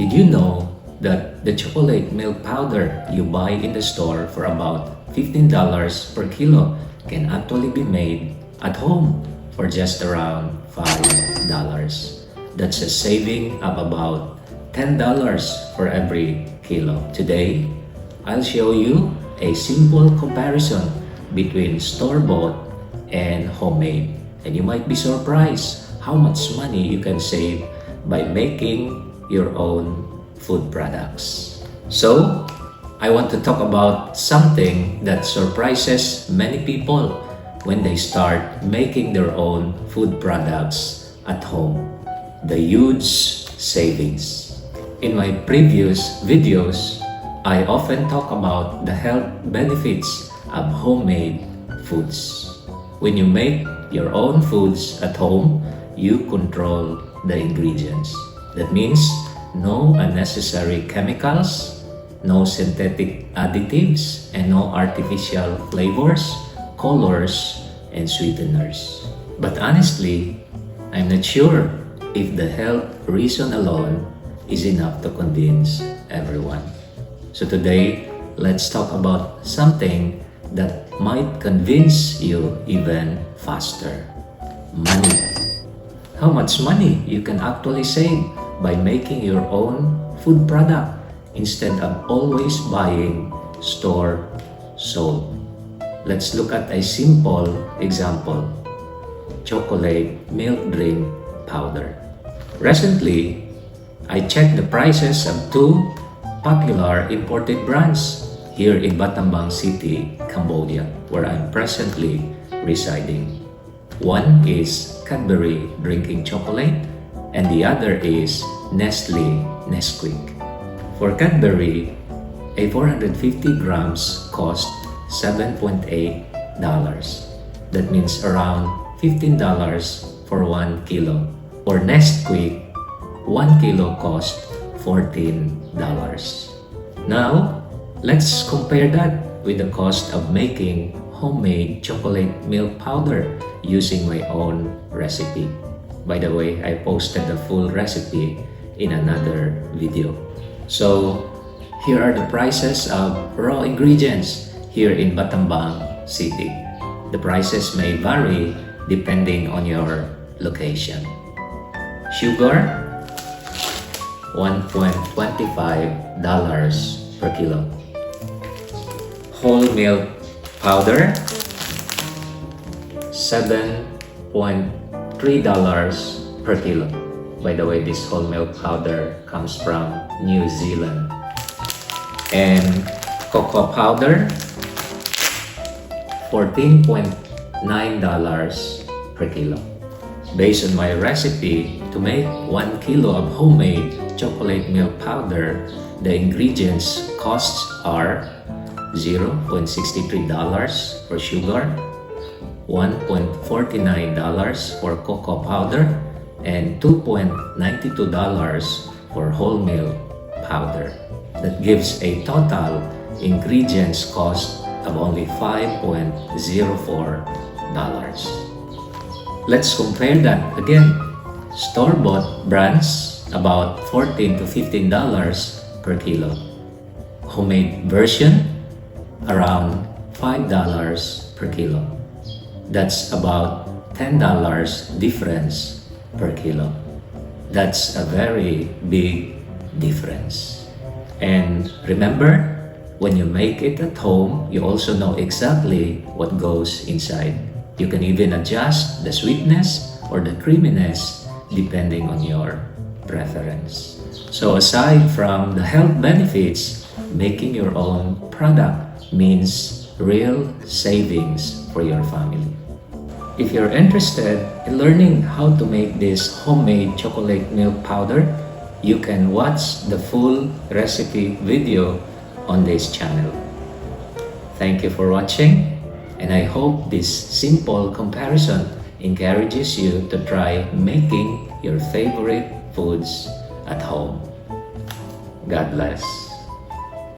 Did you know that the chocolate milk powder you buy in the store for about $15 per kilo can actually be made at home for just around $5? That's a saving of about $10 for every kilo. Today, I'll show you a simple comparison between store-bought and homemade. And you might be surprised how much money you can save by making your own food products. So, I want to talk about something that surprises many people when they start making their own food products at home: the huge savings. In my previous videos, I often talk about the health benefits of homemade foods. When you make your own foods at home, you control the ingredients. That means no unnecessary chemicals, no synthetic additives, and no artificial flavors, colors, and sweeteners. But honestly, I'm not sure if the health reason alone is enough to convince everyone. So today, let's talk about something that might convince you even faster: money. How much money you can actually save by making your own food product instead of always buying store-sold. Let's look at a simple example: chocolate milk drink powder. Recently, I checked the prices of two popular imported brands here in Battambang City, Cambodia, where I'm presently residing. One is Cadbury drinking chocolate, and the other is Nestlé Nesquik. For Cadbury, a 450 grams cost $7.8. That means around $15 for 1 kilo. For Nesquik, 1 kilo cost $14. Now, let's compare that with the cost of making homemade chocolate milk powder using my own recipe. By the way, I posted the full recipe in another video. So, here are the prices of raw ingredients here in Battambang City. The prices may vary depending on your location. Sugar, $1.25 per kilo. Whole milk powder, $7.3 per kilo. By the way, this whole milk powder comes from New Zealand. And cocoa powder, $14.9 per kilo. Based on my recipe, to make 1 kilo of homemade chocolate milk powder, the ingredients costs are $0.63 for sugar, $1.49 for cocoa powder, and $2.92 for whole milk powder. That gives a total ingredients cost of only $5.04. Let's compare that again. Store-bought brands, about $14 to $15 per kilo. Homemade version, around $5 per kilo. That's about $10 difference per kilo. That's a very big difference. And remember, when you make it at home, you also know exactly what goes inside. You can even adjust the sweetness or the creaminess depending on your preference. So aside from the health benefits, making your own product means real savings for your family. If you're interested in learning how to make this homemade chocolate milk powder, you can watch the full recipe video on this channel. Thank you for watching, and I hope this simple comparison encourages you to try making your favorite foods at home. God bless.